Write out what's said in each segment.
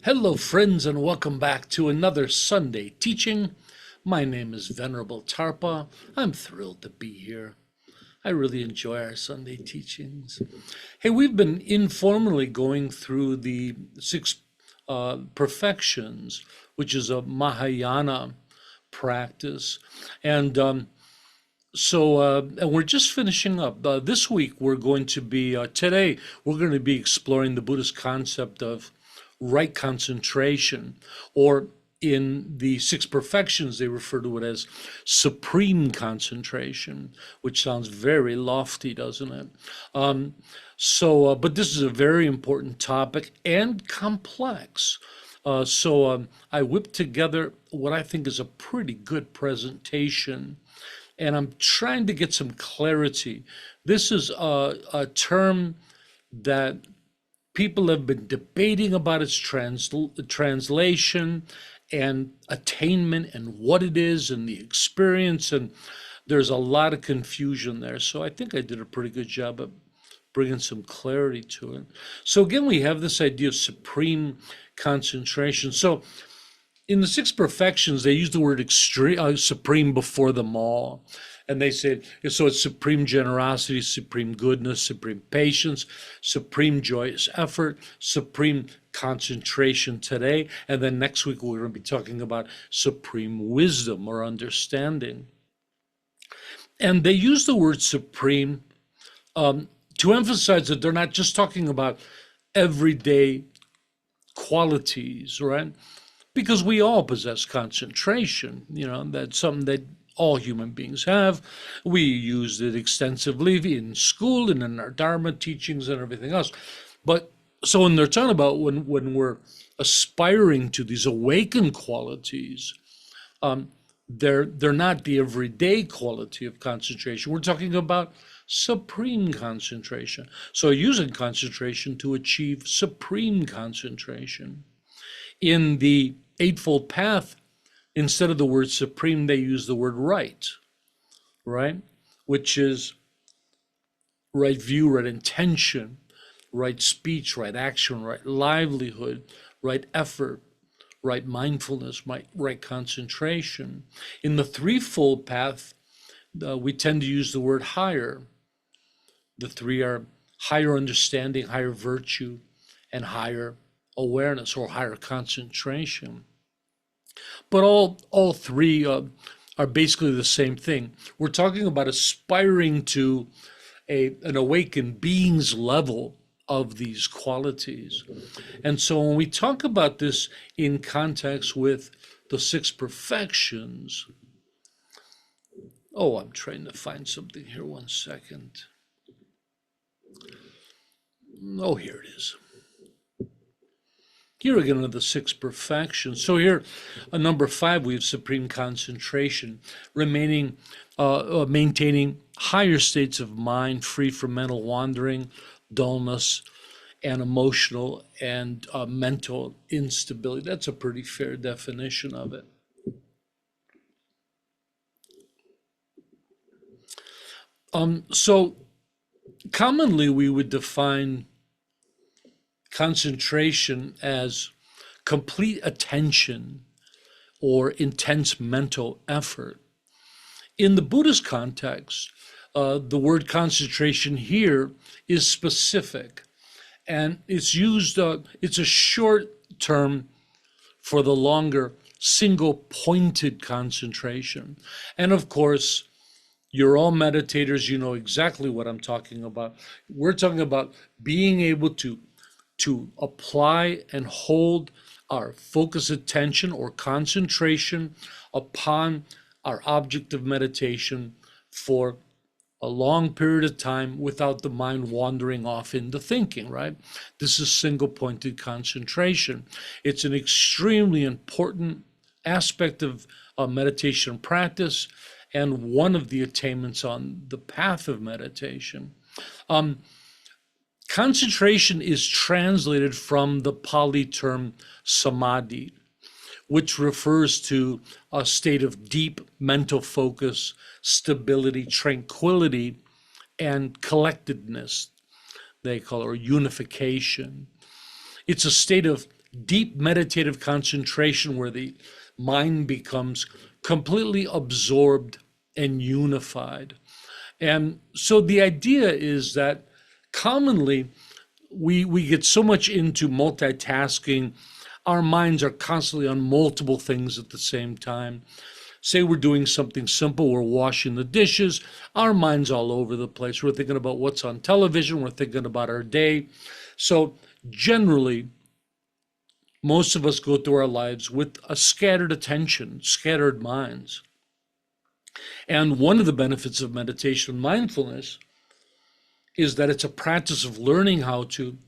Hello, friends, and welcome back to another Sunday teaching. My name is Venerable Tarpa. I'm thrilled to be here. I really enjoy our Sunday teachings. Hey, we've been informally going through the six perfections, which is a Mahayana practice. And we're just finishing up. This week, today, we're going to be exploring the Buddhist concept of right concentration, or in the six perfections, they refer to it as supreme concentration, which sounds very lofty, doesn't it? But this is a very important topic and complex. I whipped together what I think is a pretty good presentation, and I'm trying to get some clarity. This is a term that people have been debating about its translation and attainment and what it is and the experience, and there's a lot of confusion there. So I think I did a pretty good job of bringing some clarity to it. So again, we have this idea of supreme concentration. So in the six perfections, they use the word supreme before them all. And they said, so it's supreme generosity, supreme goodness, supreme patience, supreme joyous effort, supreme concentration today. And then next week, we're going to be talking about supreme wisdom or understanding. And they use the word supreme to emphasize that they're not just talking about everyday qualities, right? Because we all possess concentration, that's something that all human beings have. We used it extensively in school and in our Dharma teachings and everything else. But so when they're talking about when we're aspiring to these awakened qualities, they're not the everyday quality of concentration. We're talking about supreme concentration. So using concentration to achieve supreme concentration. In the Eightfold Path, instead of the word supreme, they use the word right, which is right view, right intention, right speech, right action, right livelihood, right effort, right mindfulness, right concentration. In the Threefold Path, we tend to use the word higher. The three are higher understanding, higher virtue, and higher awareness or higher concentration. But all three are basically the same thing. We're talking about aspiring to an awakened being's level of these qualities. And so when we talk about this in context with the six perfections, I'm trying to find something here, 1 second. Here it is. Here again are the six perfections. So here, number 5, we have supreme concentration, maintaining higher states of mind, free from mental wandering, dullness, and emotional and mental instability. That's a pretty fair definition of it. So commonly we would define concentration as complete attention or intense mental effort. In the Buddhist context, the word concentration here is specific, and it's used, it's a short term for the longer single pointed concentration. And of course, you're all meditators, you know exactly what I'm talking about. We're talking about being able to apply and hold our focused attention or concentration upon our object of meditation for a long period of time without the mind wandering off into thinking, right? This is single-pointed concentration. It's an extremely important aspect of meditation practice and one of the attainments on the path of meditation. Concentration is translated from the Pali term samadhi, which refers to a state of deep mental focus, stability, tranquility, and collectedness, they call it, or unification. It's a state of deep meditative concentration where the mind becomes completely absorbed and unified. And so the idea is that commonly we get so much into multitasking, our minds are constantly on multiple things at the same time. Say we're doing something simple, we're washing the dishes, our mind's all over the place. We're thinking about what's on television, we're thinking about our day. So generally, most of us go through our lives with a scattered attention, scattered minds. And one of the benefits of meditation and mindfulness is that it's a practice of learning how to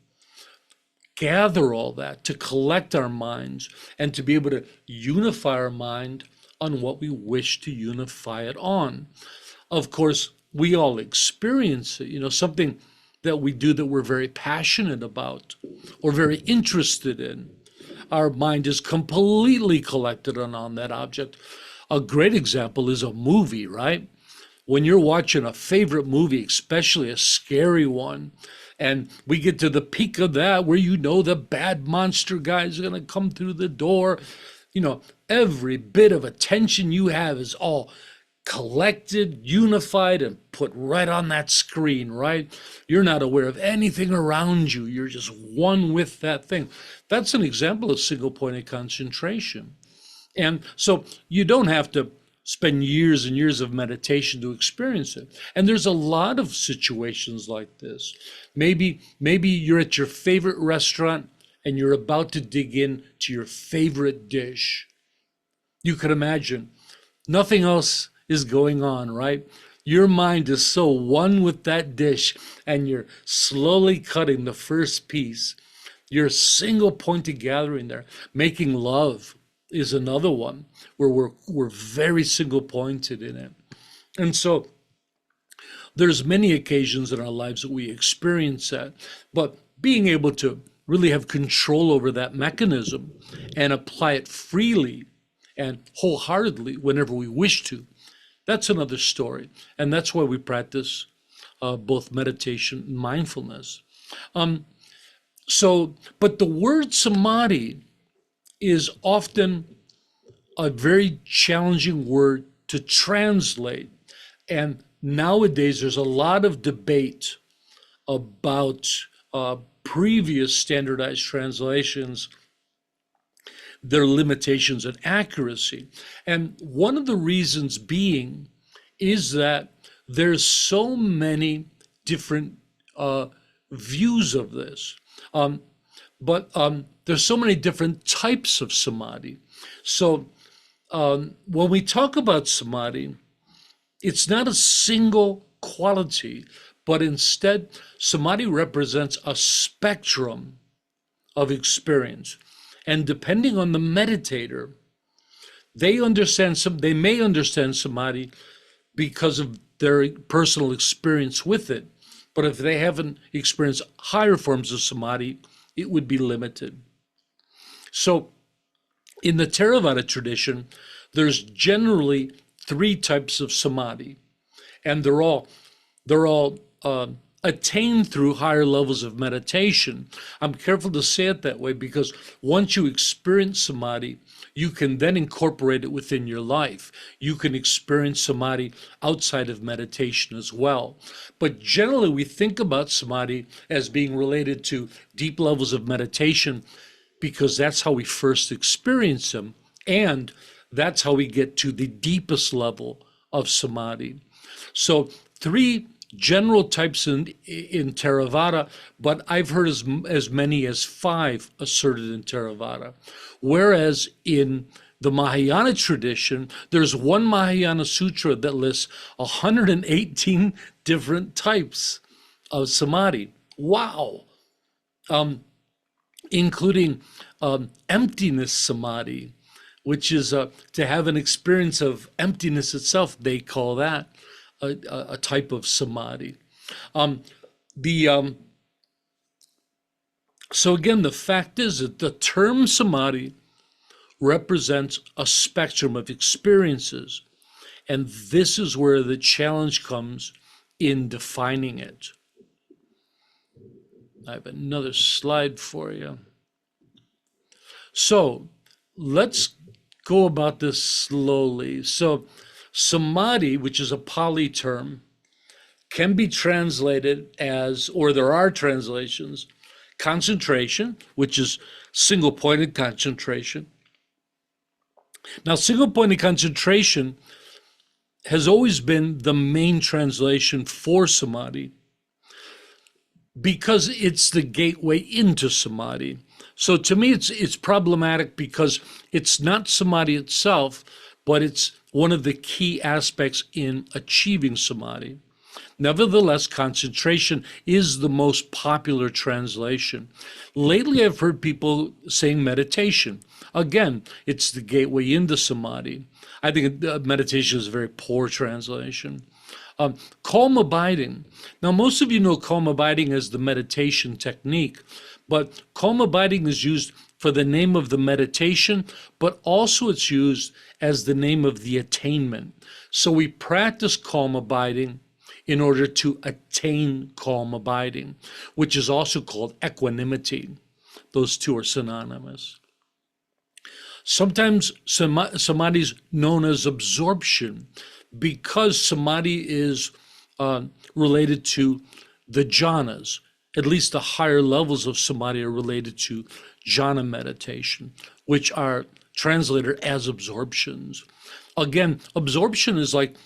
gather all that, to collect our minds, and to be able to unify our mind on what we wish to unify it on. Of course, we all experience it, something that we do that we're very passionate about or very interested in. Our mind is completely collected on that object. A great example is a movie, right? When you're watching a favorite movie, especially a scary one, and we get to the peak of that where the bad monster guy is going to come through the door, every bit of attention you have is all collected, unified, and put right on that screen, right? You're not aware of anything around you. You're just one with that thing. That's an example of single-pointed concentration. And so you don't have to spend years and years of meditation to experience it. And there's a lot of situations like this. Maybe you're at your favorite restaurant and you're about to dig in to your favorite dish. You could imagine nothing else is going on, right? Your mind is so one with that dish and you're slowly cutting the first piece. You're single pointed gathering there. Making love is another one where we're very single pointed in it. And so there's many occasions in our lives that we experience that, but being able to really have control over that mechanism and apply it freely and wholeheartedly whenever we wish to, that's another story. And that's why we practice both meditation and mindfulness. But the word samadhi is often a very challenging word to translate. And nowadays, there's a lot of debate about previous standardized translations, their limitations and accuracy. And one of the reasons being is that there's so many different views of this. But there's so many different types of samadhi. So when we talk about samadhi, it's not a single quality, but instead, samadhi represents a spectrum of experience. And depending on the meditator, they may understand samadhi because of their personal experience with it. But if they haven't experienced higher forms of samadhi, it would be limited. So in the Theravada tradition, there's generally three types of samadhi, and they're all attained through higher levels of meditation. I'm careful to say it that way because once you experience samadhi, you can then incorporate it within your life. You can experience samadhi outside of meditation as well. But generally, we think about samadhi as being related to deep levels of meditation because that's how we first experience them, and that's how we get to the deepest level of samadhi. So three general types in Theravada, but I've heard as many as 5 asserted in Theravada. Whereas in the Mahayana tradition, there's one Mahayana sutra that lists 118 different types of samadhi. Wow! Including emptiness samadhi, which is to have an experience of emptiness itself. They call that a type of samadhi. So again, the fact is that the term samadhi represents a spectrum of experiences, and this is where the challenge comes in defining it. I have another slide for you. So let's go about this slowly. So samadhi, which is a Pali term, can be translated as, or there are translations, concentration, which is single-pointed concentration. Now, single-pointed concentration has always been the main translation for samadhi because it's the gateway into samadhi. So to me, it's problematic because it's not samadhi itself, but it's one of the key aspects in achieving samadhi. Nevertheless, concentration is the most popular translation. Lately, I've heard people saying meditation. Again, it's the gateway into samadhi. I think meditation is a very poor translation. Calm abiding. Now, most of you know calm abiding as the meditation technique, but calm abiding is used for the name of the meditation, but also it's used as the name of the attainment. So we practice calm abiding in order to attain calm abiding, which is also called equanimity. Those two are synonymous. Sometimes samadhi is known as absorption because samadhi is related to the jhanas. At least the higher levels of samadhi are related to jhana meditation, which are translated as absorptions. Again, absorption is like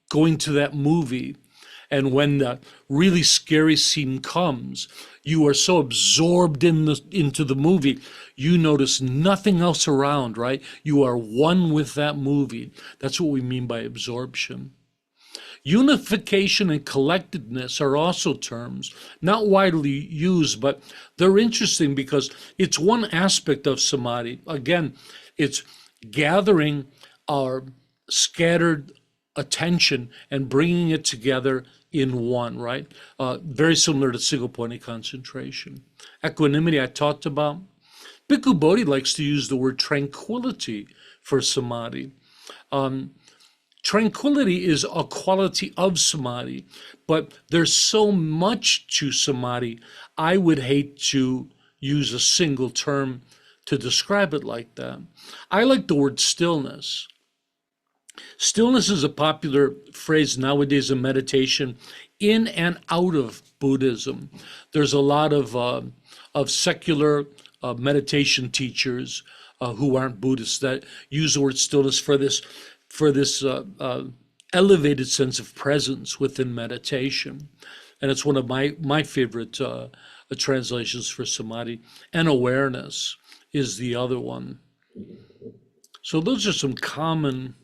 going to that movie, and when the really scary scene comes, you are so absorbed into the movie, you notice nothing else around, right? You are one with that movie. That's what we mean by absorption. Unification and collectedness are also terms, not widely used, but they're interesting because it's one aspect of samadhi. Again, it's gathering our scattered attention and bringing it together in one, right? Very similar to single-pointed concentration. Equanimity I talked about. Bhikkhu Bodhi likes to use the word tranquility for samadhi. Tranquility is a quality of samadhi, but there's so much to samadhi, I would hate to use a single term to describe it like that. I like the word stillness. Stillness is a popular phrase nowadays in meditation in and out of Buddhism. There's a lot of secular meditation teachers who aren't Buddhists that use the word stillness for this elevated sense of presence within meditation. And it's one of my favorite translations for samadhi. And awareness is the other one. So those are some common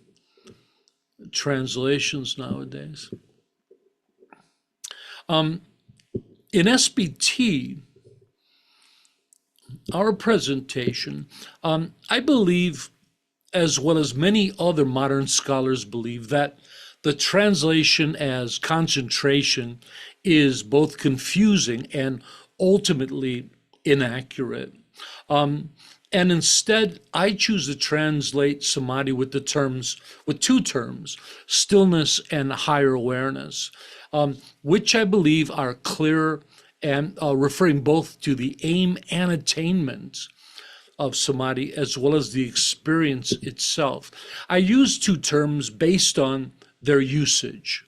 translations nowadays. In SBT, our presentation, I believe, as well as many other modern scholars believe, that the translation as concentration is both confusing and ultimately inaccurate. And instead, I choose to translate samadhi with two terms, stillness and higher awareness, which I believe are clearer and referring both to the aim and attainment of samadhi as well as the experience itself. I use two terms based on their usage.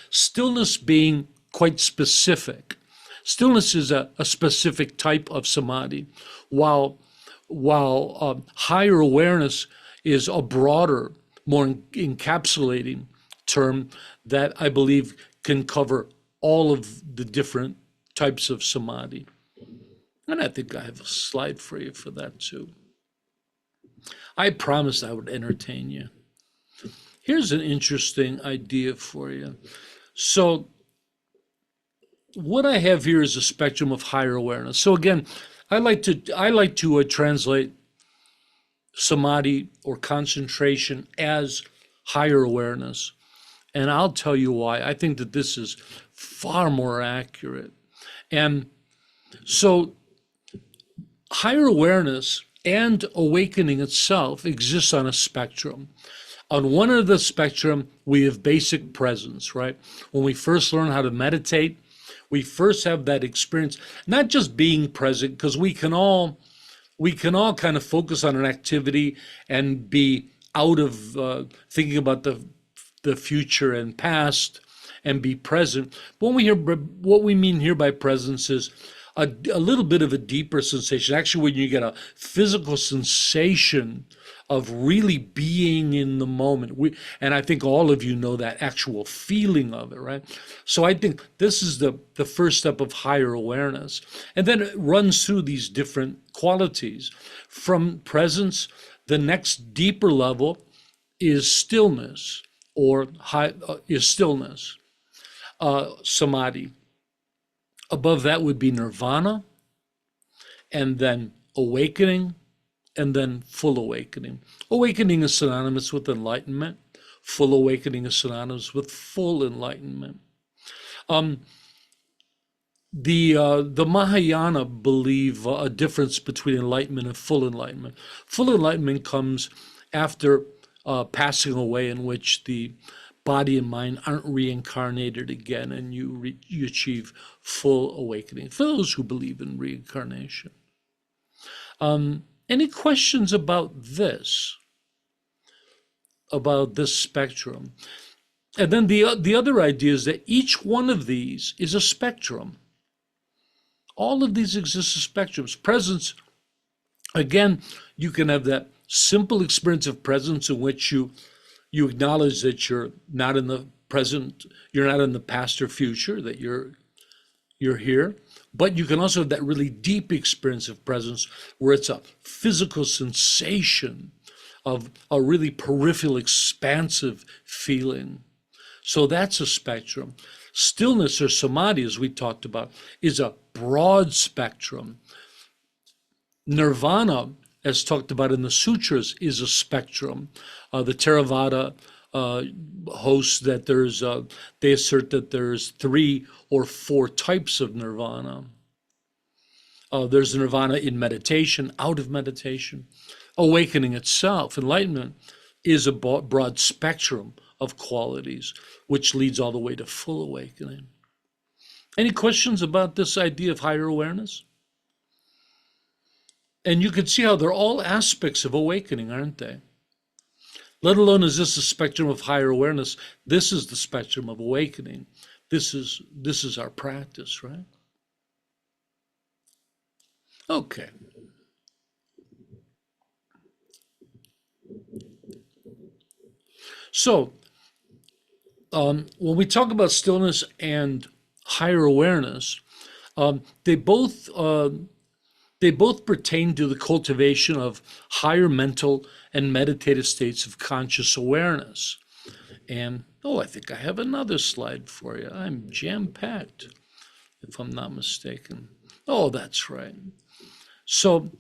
Stillness being quite specific. Stillness is a specific type of samadhi, while higher awareness is a broader, more encapsulating term that I believe can cover all of the different types of samadhi. And I think I have a slide for you for that too. I promised I would entertain you. Here's an interesting idea for you. So what I have here is a spectrum of higher awareness. So again, I like to translate samadhi or concentration as higher awareness. And I'll tell you why. I think that this is far more accurate. And so higher awareness and awakening itself exists on a spectrum. On one end of the spectrum, we have basic presence, right? When we first learn how to meditate, we first have that experience, not just being present, because we can all we can all kind of focus on an activity and be out of thinking about the future and past and be present. But what we mean here by presence is a little bit of a deeper sensation. Actually, when you get a physical sensation of really being in the moment. And I think all of you know that actual feeling of it, right? So I think this is the first step of higher awareness. And then it runs through these different qualities. From presence, the next deeper level is stillness, or samadhi. Above that would be nirvana, and then awakening, and then full awakening. Awakening is synonymous with enlightenment. Full awakening is synonymous with full enlightenment. The Mahayana believe a difference between enlightenment and full enlightenment. Full enlightenment comes after passing away, in which the body and mind aren't reincarnated again, and you achieve full awakening. For those who believe in reincarnation. Any questions about this spectrum? And then the other idea is that each one of these is a spectrum. All of these exist as spectrums. Presence, again, you can have that simple experience of presence in which you acknowledge that you're not in the present, you're not in the past or future, that you're here. But you can also have that really deep experience of presence where it's a physical sensation of a really peripheral, expansive feeling. So that's a spectrum. Stillness, or samadhi, as we talked about, is a broad spectrum. Nirvana, as talked about in the sutras, is a spectrum. The Theravada hosts that they assert that there's 3 or 4 types of nirvana. There's nirvana in meditation, out of meditation. Awakening itself, enlightenment, is a broad spectrum of qualities, which leads all the way to full awakening. Any questions about this idea of higher awareness? And you can see how they're all aspects of awakening, aren't they? Let alone is this a spectrum of higher awareness, this is the spectrum of awakening. This is our practice, right? Okay. So, when we talk about stillness and higher awareness, they both pertain to the cultivation of higher mental and meditative states of conscious awareness. And, I think I have another slide for you. I'm jam-packed, if I'm not mistaken. Oh, that's right. So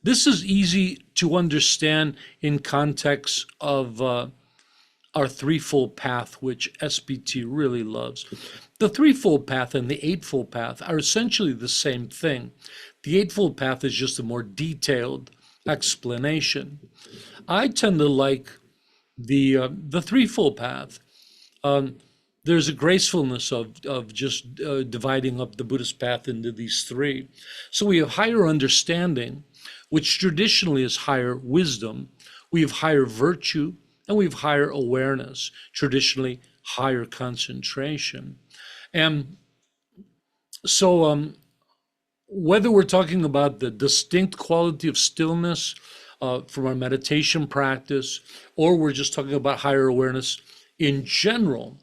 this is easy to understand in context of our threefold path, which SBT really loves. The threefold path and the eightfold path are essentially the same thing. The eightfold path is just a more detailed explanation. I tend to like the threefold path. There's a gracefulness of just dividing up the Buddhist path into these 3. So we have higher understanding, which traditionally is higher wisdom. We have higher virtue, and we have higher awareness, traditionally higher concentration. And so whether we're talking about the distinct quality of stillness from our meditation practice, or we're just talking about higher awareness in general,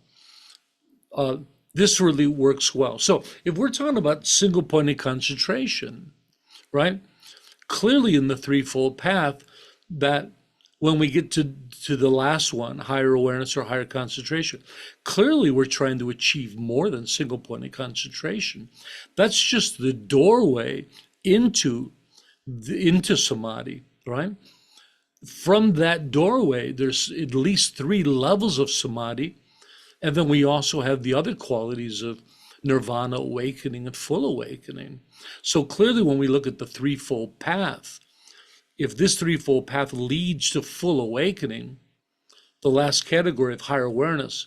this really works well. So if we're talking about single-pointed concentration, right? Clearly in the threefold path, that when we get to the last one, higher awareness or higher concentration, clearly we're trying to achieve more than single-pointed concentration. That's just the doorway into samadhi, right? From that doorway, there's at least 3 levels of samadhi. And then we also have the other qualities of nirvana, awakening, and full awakening. So clearly when we look at the threefold path, if this threefold path leads to full awakening, the last category of higher awareness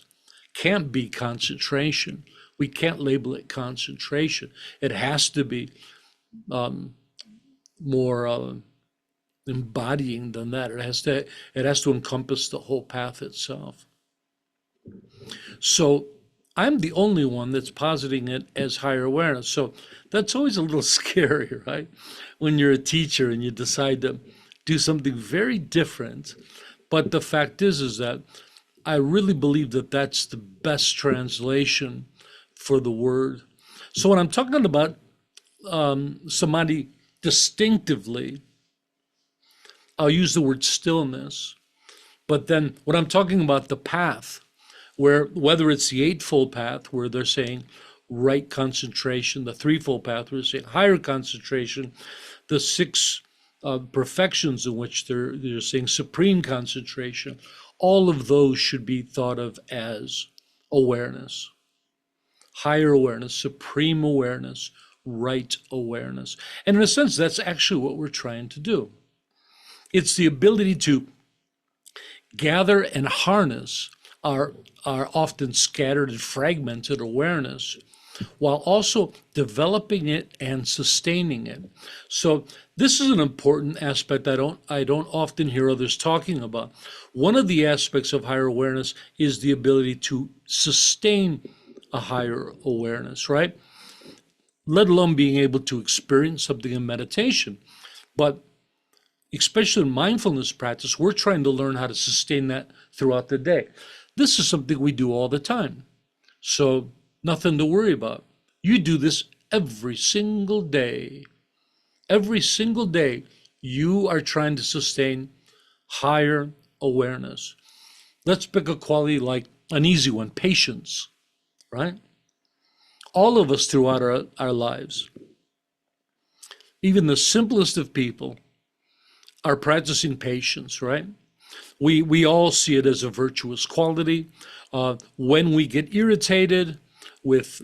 can't be concentration. We can't label it concentration. It has to be more embodying than that. It has to encompass the whole path itself. So I'm the only one that's positing it as higher awareness. So that's always a little scary, right? When you're a teacher and you decide to do something very different. But the fact is that I really believe that that's the best translation for the word. So when I'm talking about samadhi distinctively, I'll use the word stillness. But then when I'm talking about the path, where whether it's the Eightfold Path, where they're saying right concentration, the Threefold Path, where they're saying higher concentration, the six perfections in which they're saying supreme concentration, all of those should be thought of as awareness, higher awareness, supreme awareness, right awareness. And in a sense, that's actually what we're trying to do. It's the ability to gather and harness our often scattered and fragmented awareness, while also developing it and sustaining it. So this is an important aspect I don't often hear others talking about. One of the aspects of higher awareness is the ability to sustain a higher awareness, right? Let alone being able to experience something in meditation. But especially in mindfulness practice, we're trying to learn how to sustain that throughout the day. This is something we do all the time. So nothing to worry about. You do this every single day. Every single day, you are trying to sustain higher awareness. Let's pick a quality like an easy one, patience, right? All of us throughout our lives, even the simplest of people, are practicing patience, right? We all see it as a virtuous quality. When we get irritated with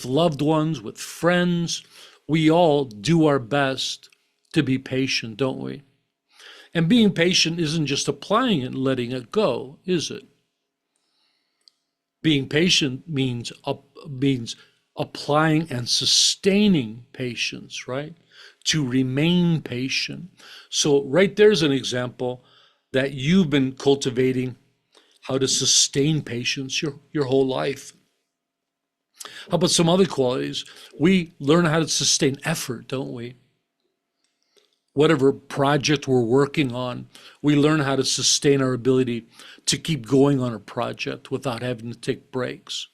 loved ones, with friends, we all do our best to be patient, don't we? And being patient isn't just applying it and letting it go, is it? Being patient means applying and sustaining patience, right? To remain patient. So right there's an example that you've been cultivating how to sustain patience your whole life. How about some other qualities? We learn how to sustain effort, don't we? Whatever project we're working on, we learn how to sustain our ability to keep going on a project without having to take breaks,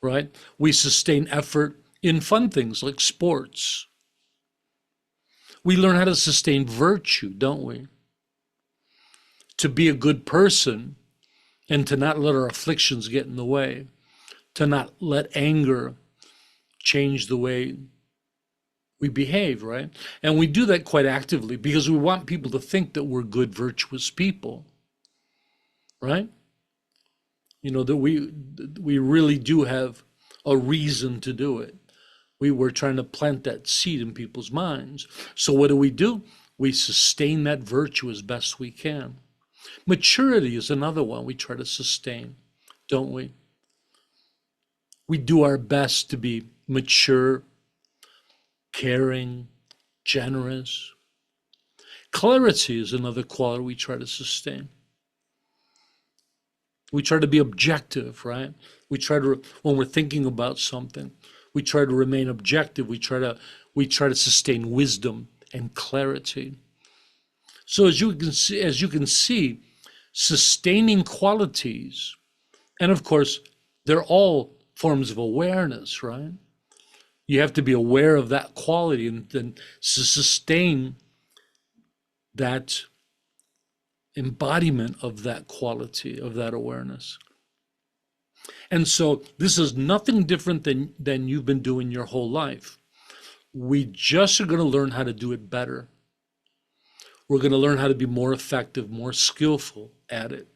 right? We sustain effort in fun things like sports. We learn how to sustain virtue, don't we? To be a good person and to not let our afflictions get in the way, to not let anger change the way we behave, right? And we do that quite actively because we want people to think that we're good, virtuous people, right? You know, that we really do have a reason to do it. We were trying to plant that seed in people's minds. So what do? We sustain that virtue as best we can. Maturity is another one we try to sustain, don't we? We do our best to be mature, caring, generous. Clarity is another quality we try to sustain. We try to be objective, right? We try to, when we're thinking about something, we try to remain objective. We try to sustain wisdom and clarity. So as you can see, sustaining qualities, and of course, they're all forms of awareness, right? You have to be aware of that quality and then to sustain that embodiment of that quality, of that awareness. And so this is nothing different than you've been doing your whole life. We just are going to learn how to do it better. We're going to learn how to be more effective, more skillful at it.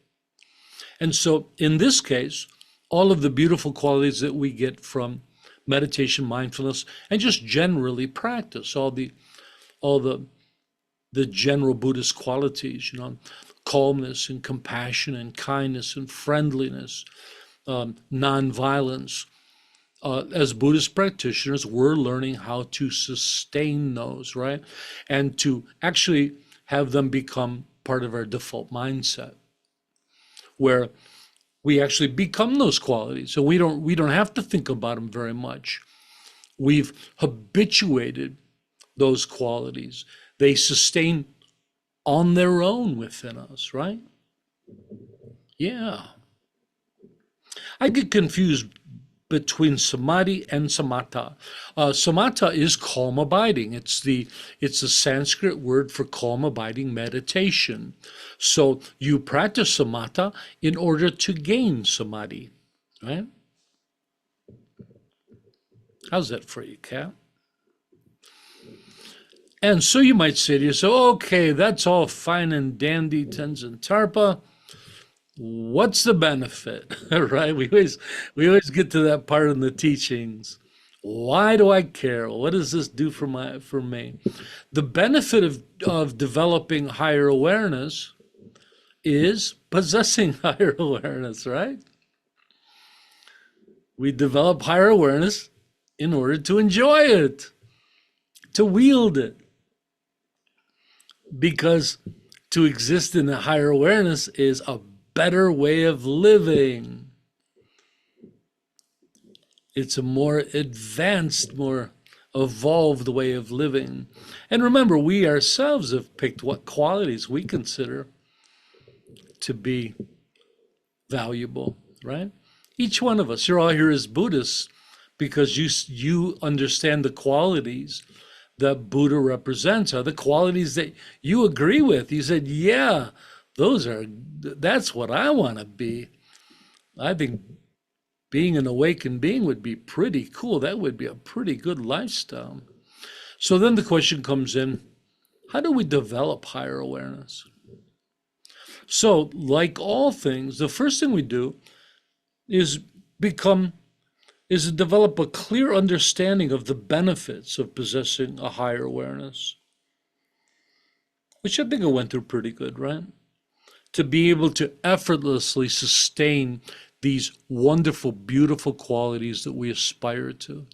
And so in this case, all of the beautiful qualities that we get from meditation, mindfulness, and just generally practice, all the general Buddhist qualities, you know, calmness and compassion and kindness and friendliness, nonviolence, as Buddhist practitioners, we're learning how to sustain those, right? And to actually have them become part of our default mindset, where we actually become those qualities. So we don't have to think about them very much. We've habituated those qualities. They sustain on their own within us, right? Yeah. I get confused between samadhi and samatha. Samatha is calm abiding. It's the Sanskrit word for calm abiding meditation. So you practice samatha in order to gain samadhi, right? How's that for you, Kat? And so you might say to yourself, okay, that's all fine and dandy, Tenzin Tarpa. What's the benefit? Right? We always get to that part in the teachings. Why do I care? What does this do for me? The benefit of developing higher awareness is possessing higher awareness, right? We develop higher awareness in order to enjoy it, to wield it. Because to exist in a higher awareness is a better way of living. It's a more advanced, more evolved way of living. And remember, we ourselves have picked what qualities we consider to be valuable, right? Each one of us, you're all here as Buddhists because you understand the qualities that Buddha represents are the qualities that you agree with. You said, yeah, that's what I want to be. I think being an awakened being would be pretty cool. That would be a pretty good lifestyle. So then the question comes in, how do we develop higher awareness? So, like all things, the first thing we do is to develop a clear understanding of the benefits of possessing a higher awareness, which I think I went through pretty good, right? To be able to effortlessly sustain these wonderful, beautiful qualities that we aspire to.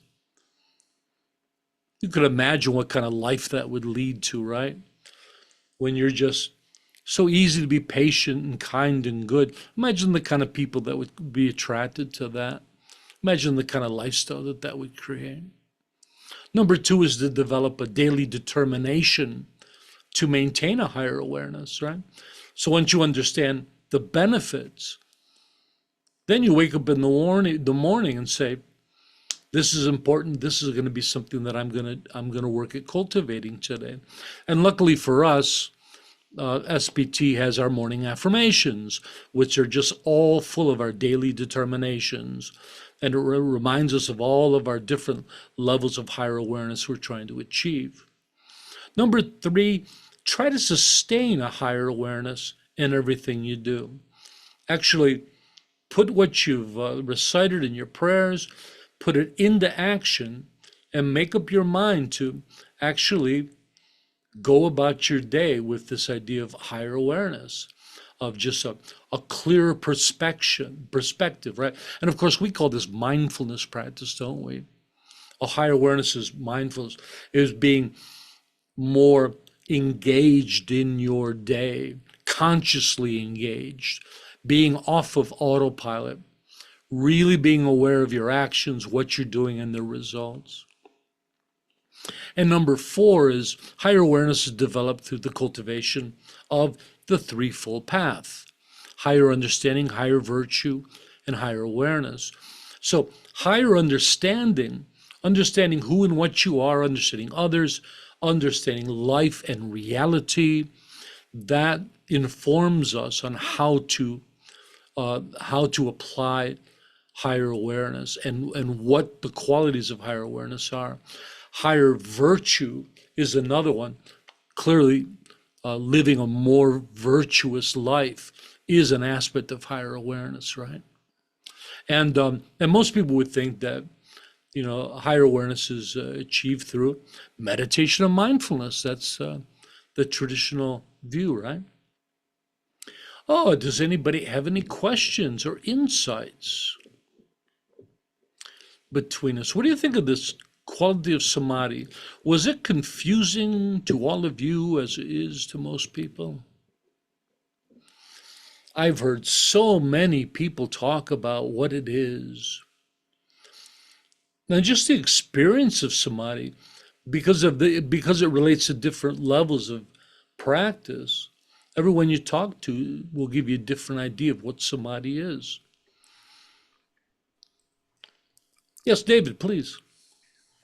You could imagine what kind of life that would lead to, right? When you're just so easy to be patient and kind and good. Imagine the kind of people that would be attracted to that. Imagine the kind of lifestyle that would create. Number two is to develop a daily determination to maintain a higher awareness, right? So once you understand the benefits, then you wake up in the morning and say, this is important. This is going to be something that I'm going to work at cultivating today. And luckily for us, SPT has our morning affirmations, which are just all full of our daily determinations. And it reminds us of all of our different levels of higher awareness we're trying to achieve. Number three, try to sustain a higher awareness in everything you do. Actually, put what you've recited in your prayers, put it into action, and make up your mind to actually go about your day with this idea of higher awareness, of just a clearer perspective, right? And of course, we call this mindfulness practice, don't we? A higher awareness is mindfulness, is being more engaged in your day, consciously engaged, being off of autopilot, really being aware of your actions, what you're doing, and the results. And number four is higher awareness is developed through the cultivation of the threefold path: higher understanding, higher virtue, and higher awareness. So higher understanding who and what you are, understanding others, understanding life and reality, that informs us on how to apply higher awareness and what the qualities of higher awareness are. Higher virtue is another one. Clearly, living a more virtuous life is an aspect of higher awareness, right? And most people would think that higher awareness is achieved through meditation and mindfulness. That's the traditional view, right? Oh, does anybody have any questions or insights? between us. What do you think of this quality of samadhi? Was it confusing to all of you as it is to most people? I've heard so many people talk about what it is. Now, just the experience of samadhi, because it relates to different levels of practice. Everyone you talk to will give you a different idea of what samadhi is. Yes, David, please.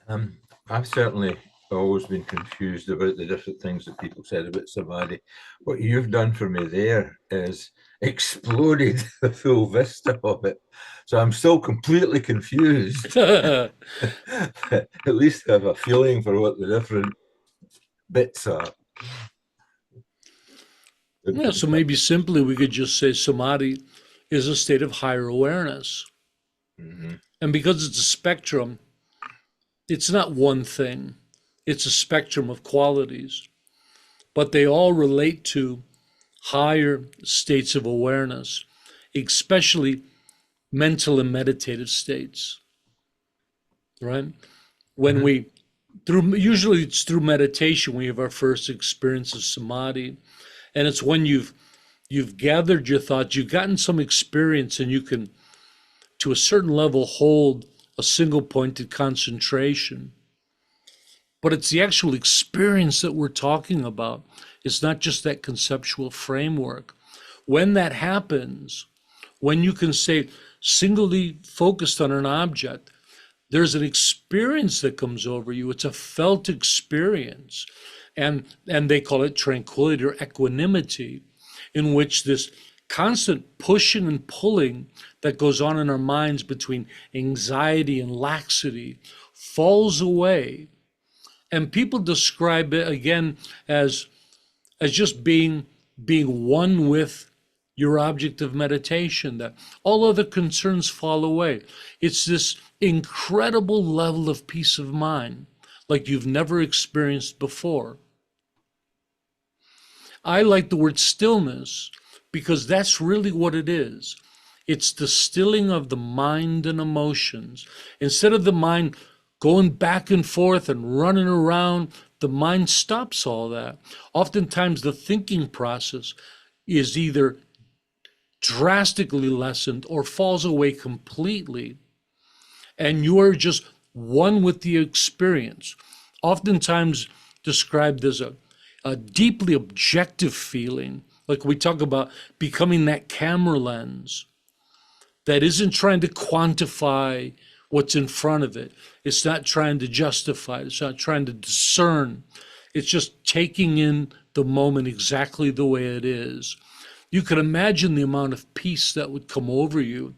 Um, I've certainly always been confused about the different things that people said about samadhi. What you've done for me there is exploded the full vista of it. So I'm still completely confused. Yeah, At least I have a feeling for what the different bits are. so maybe simply we could just say samadhi is a state of higher awareness. Mhm. And because it's a spectrum, it's not one thing, it's a spectrum of qualities, but they all relate to higher states of awareness, especially mental and meditative states, right? When Mhm. we, through, usually it's through meditation, we have our first experience of samadhi. And it's when you've gathered your thoughts, you've gotten some experience, and you can, to a certain level, hold a single pointed concentration. But it's the actual experience that we're talking about. It's not just that conceptual framework. When that happens, when you can stay singly focused on an object, there's an experience that comes over you. It's a felt experience. And they call it tranquility or equanimity, in which this constant pushing and pulling that goes on in our minds between anxiety and laxity falls away. And people describe it again as just being one with your object of meditation, that all other concerns fall away. It's this incredible level of peace of mind like you've never experienced before. I like the word stillness because that's really what it is. It's the stilling of the mind and emotions. Instead of the mind going back and forth and running around, the mind stops all that. Oftentimes, the thinking process is either drastically lessened or falls away completely, and you are just one with the experience. Oftentimes described as a deeply objective feeling, like we talk about becoming that camera lens that isn't trying to quantify what's in front of it. It's not trying to justify, it's not trying to discern. It's just taking in the moment exactly the way it is. You can imagine the amount of peace that would come over you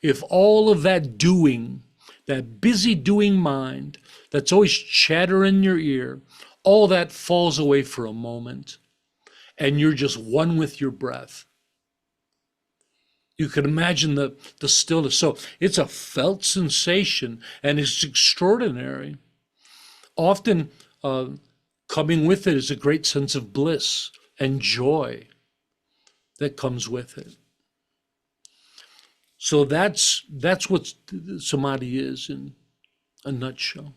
if all of that doing, that busy doing mind that's always chatter in your ear, all that falls away for a moment and you're just one with your breath. You can imagine the stillness. So it's a felt sensation and it's extraordinary. Often uh, coming with it is a great sense of bliss and joy that comes with it. So that's what samadhi is in a nutshell.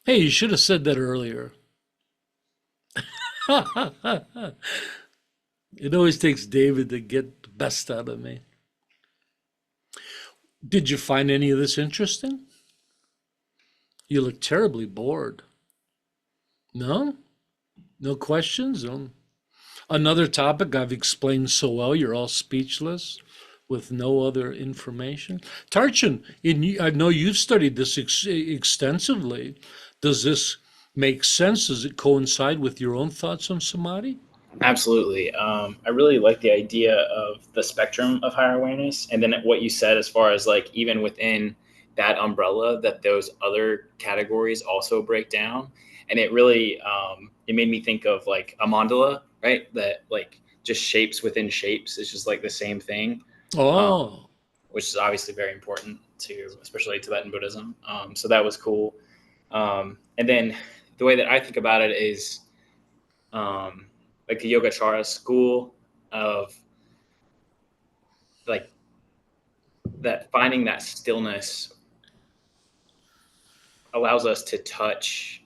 Hey, you should have said that earlier. It always takes David to get the best out of me. Did you find any of this interesting? You look terribly bored. No? No questions? No. Another topic I've explained so well, you're all speechless with no other information. Tarchin, I know you've studied this extensively. Does this make sense? Does it coincide with your own thoughts on samadhi? Absolutely. I really like the idea of the spectrum of higher awareness. And then what you said, as far as like even within that umbrella, that those other categories also break down. And it really, it made me think of like a mandala, right? That like just shapes within shapes. It's just like the same thing, um, Oh, which is obviously very important to, especially Tibetan Buddhism. So that was cool. And then the way that I think about it is, like the Yogacara school of like that finding that stillness allows us to touch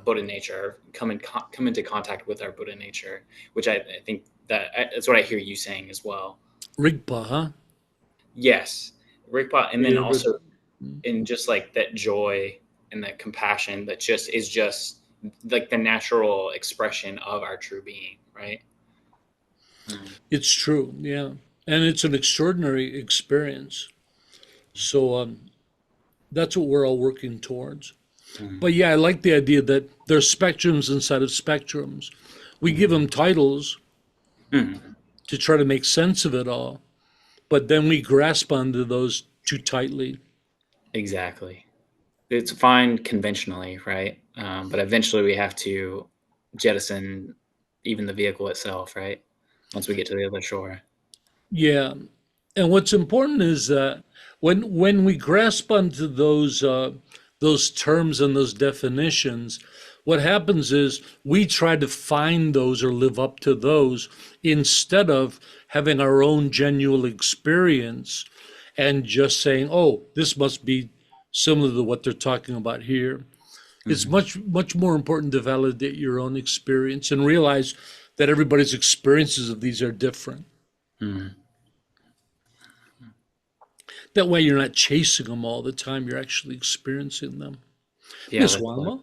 Buddha nature, come into contact with our Buddha nature, which I think that's what I hear you saying as well. Rigpa, huh? Yes, Rigpa, and then Yeah, but also in just like that joy and that compassion that just is just like the natural expression of our true being, right? it's true, yeah. And it's an extraordinary experience. So that's what we're all working towards. But yeah, I like the idea that there's spectrums inside of spectrums. We give them titles Mm-hmm. to try to make sense of it all, but then we grasp onto those too tightly. Exactly. It's fine conventionally, right? But eventually we have to jettison even the vehicle itself, right? Once we get to the other shore. Yeah. And what's important is that when we grasp onto those terms and those definitions, what happens is we try to find those or live up to those instead of having our own genuine experience and just saying, "Oh, this must be similar to what they're talking about here." It's Mm-hmm. much more important to validate your own experience and realize that everybody's experiences of these are different. Mm-hmm. That way you're not chasing them all the time, you're actually experiencing them. Yeah, Miss like Wama?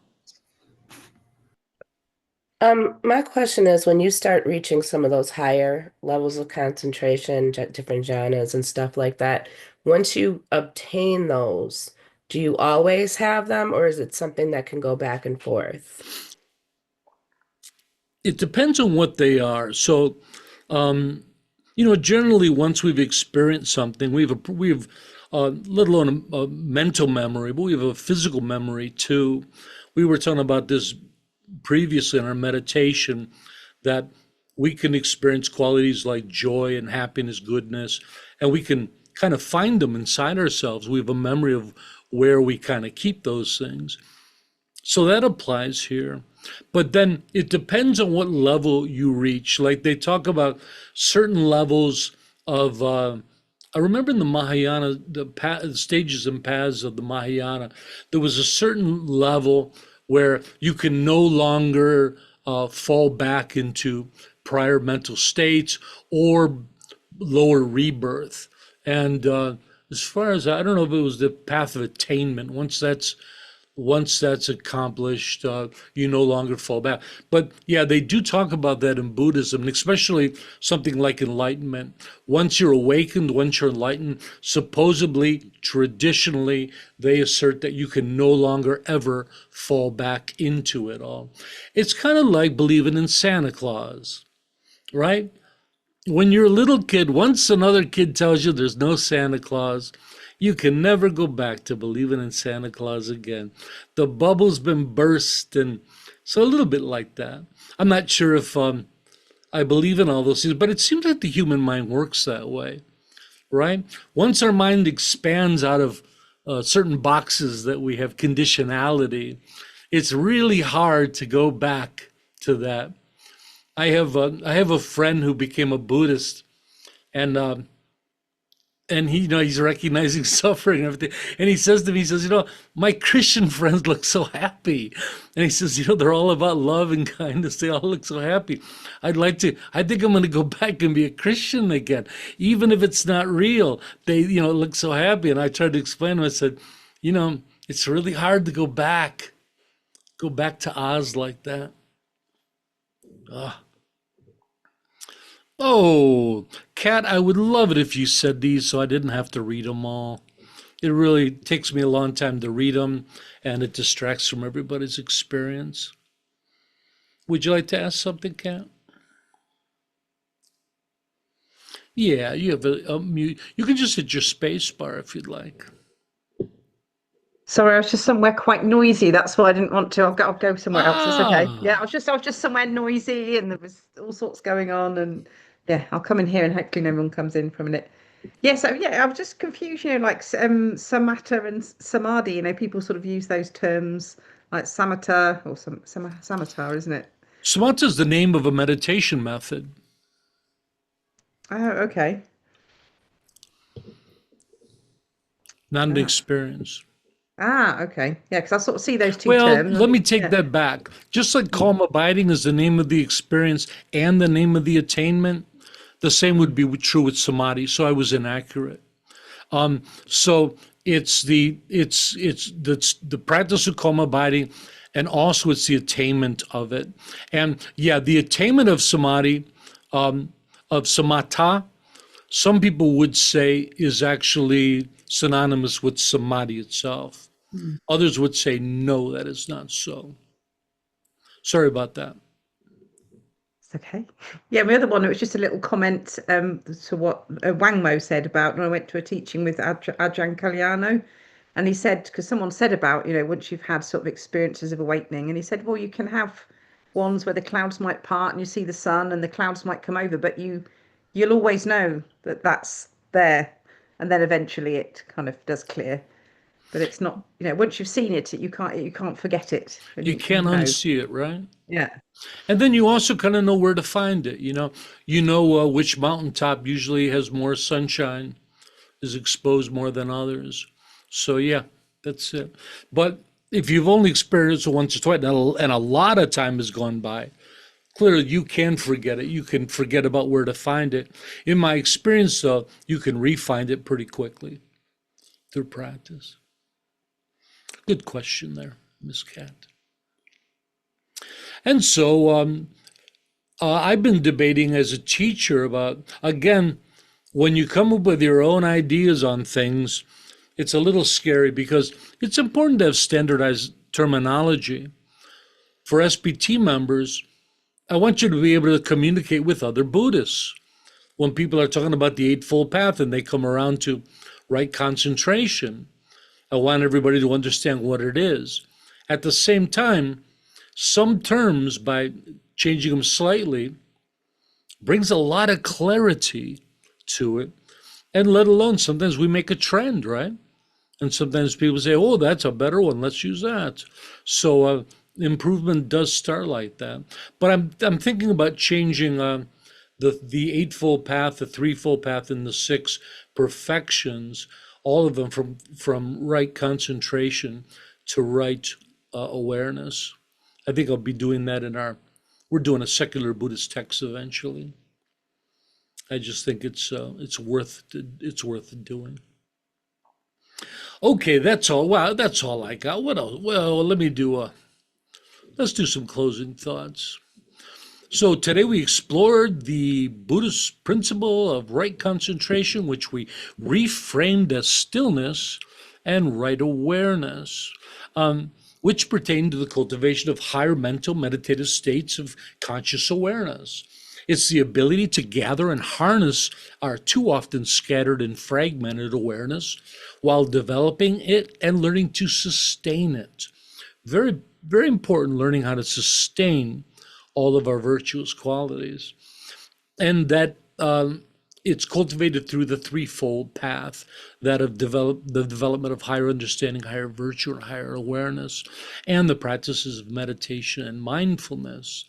My question is when you start reaching some of those higher levels of concentration, different jhanas and stuff like that, once you obtain those, do you always have them or is it something that can go back and forth? It depends on what they are. So, generally, once we've experienced something, we have, let alone a mental memory, but we have a physical memory too. We were talking about this previously in our meditation that we can experience qualities like joy and happiness, goodness, and we can kind of find them inside ourselves. We have a memory of where we kind of keep those things. So that applies here. But then it depends on what level you reach. Like they talk about certain levels of, I remember in the Mahayana, the stages and paths of the Mahayana, there was a certain level where you can no longer fall back into prior mental states or lower rebirth. And as far as I don't know if it was the path of attainment, once that's accomplished, you no longer fall back. But yeah, they do talk about that in Buddhism, and especially something like enlightenment. Once you're awakened, once you're enlightened, supposedly, traditionally, they assert that you can no longer ever fall back into it all. It's kind of like believing in Santa Claus, right? When you're a little kid, once another kid tells you there's no Santa Claus, you can never go back to believing in Santa Claus again. The bubble's been burst, and so a little bit like that. I'm not sure if I believe in all those things, but it seems like the human mind works that way, right? Once our mind expands out of certain boxes that we have conditionality, it's really hard to go back to that. I have a friend who became a Buddhist, and he, he's recognizing suffering and everything. And he says to me, he says, my Christian friends look so happy. And he says, they're all about love and kindness. They all look so happy. I think I'm going to go back and be a Christian again, even if it's not real. They, look so happy. And I tried to explain to him, I said, it's really hard to go back to Oz like that. Ugh. Oh, Kat, I would love it if you said these so I didn't have to read them all. It really takes me a long time to read them and it distracts from everybody's experience. Would you like to ask something, Kat? Yeah, you have a mute. You can just hit your space bar if you'd like. Sorry, I was just somewhere quite noisy. That's why I didn't want to. I'll go somewhere else. It's okay. Yeah, Ah, I was just somewhere noisy, and there was all sorts going on. And yeah, I'll come in here, and hopefully no one comes in for a minute. Yeah, so yeah, I was just confused. Like samatha and samadhi. People sort of use those terms like samatha or samatha, isn't it? samatha is the name of a meditation method. Oh, okay. not an Ah. experience. Ah, okay. Yeah, because I sort of see those two Well, terms. let me take that back. Just like calm abiding is the name of the experience and the name of the attainment, the same would be true with samadhi. So I was inaccurate. So it's the practice of calm abiding, and also it's the attainment of it. And yeah, the attainment of samadhi, of samatha, some people would say is actually synonymous with samadhi itself. Mm. Others would say, no, that is not so. Sorry about that. It's okay. Yeah, my other one, it was just a little comment to what Wang Mo said about when I went to a teaching with Ajahn Kalyano. And he said, because someone said about, once you've had sort of experiences of awakening, and he said, well, you can have ones where the clouds might part and you see the sun and the clouds might come over, but you'll always know that that's there. And then eventually it kind of does clear. But it's not, once you've seen it, you can't forget it. And You can't know. unsee it, right? Yeah. And then you also kind of know where to find it. Which mountaintop usually has more sunshine, is exposed more than others. So yeah, that's it. But if you've only experienced it once or twice, and a lot of time has gone by, clearly you can forget it. You can forget about where to find it. In my experience, though, you can re-find it pretty quickly through practice. Good question there, Miss Cat. And so I've been debating as a teacher about, again, when you come up with your own ideas on things, it's a little scary because it's important to have standardized terminology. For SBT members, I want you to be able to communicate with other Buddhists. When people are talking about the Eightfold Path and they come around to right concentration, I want everybody to understand what it is. At the same time, some terms, by changing them slightly, brings a lot of clarity to it. And let alone, sometimes we make a trend, right? And sometimes people say, oh, that's a better one, let's use that. So improvement does start like that. But I'm thinking about changing the Eightfold Path, the Threefold Path, and the six perfections, all of them from right concentration to right awareness. I think I'll be doing that we're doing a secular Buddhist text eventually. I just think it's worth doing. Okay, that's all. Wow, that's all I got. What else? Well, let's do some closing thoughts. So today we explored the Buddhist principle of right concentration, which we reframed as stillness and right awareness, which pertain to the cultivation of higher mental meditative states of conscious awareness. It's the ability to gather and harness our too often scattered and fragmented awareness while developing it and learning to sustain it. Very, very important, learning how to sustain all of our virtuous qualities. And that it's cultivated through the threefold path, that of the development of higher understanding, higher virtue, and higher awareness, and the practices of meditation and mindfulness.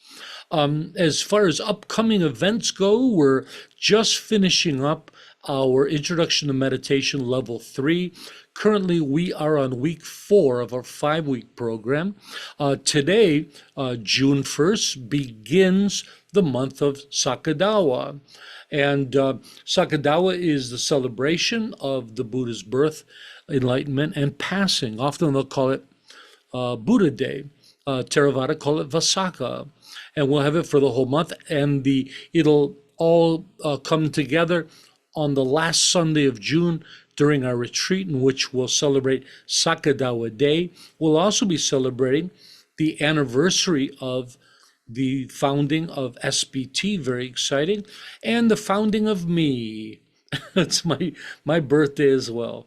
As far as upcoming events go, we're just finishing up our Introduction to Meditation Level 3. Currently, we are on week 4 of our 5-week program. Today, June 1st, begins the month of Sakadawa. And Sakadawa is the celebration of the Buddha's birth, enlightenment, and passing. Often they'll call it Buddha Day. Theravada call it Vasaka. And we'll have it for the whole month. And it'll all come together on the last Sunday of June during our retreat, in which we'll celebrate Sakadawa Day. We'll also be celebrating the anniversary of the founding of SBT, very exciting, and the founding of me. It's my birthday as well.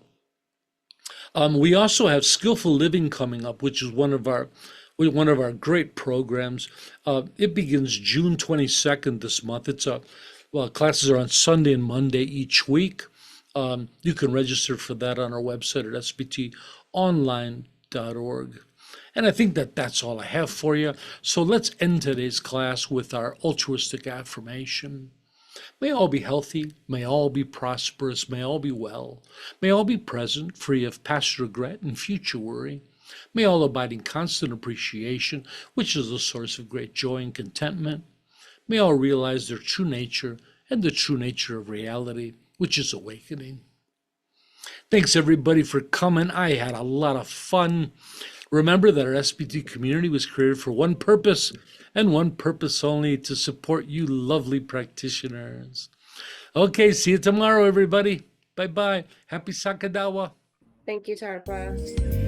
We also have Skillful Living coming up, which is one of our great programs. It begins June 22nd this month. Classes are on Sunday and Monday each week. You can register for that on our website at sbtonline.org. And I think that's all I have for you. So let's end today's class with our altruistic affirmation. May all be healthy, may all be prosperous, may all be well, may all be present, free of past regret and future worry. May all abide in constant appreciation, which is a source of great joy and contentment. May all realize their true nature and the true nature of reality, which is awakening. Thanks everybody for coming. I had a lot of fun. Remember that our SBT community was created for one purpose, and one purpose only, to support you lovely practitioners. Okay, see you tomorrow, everybody. Bye-bye. Happy Sakadawa. Thank you, Tarpa.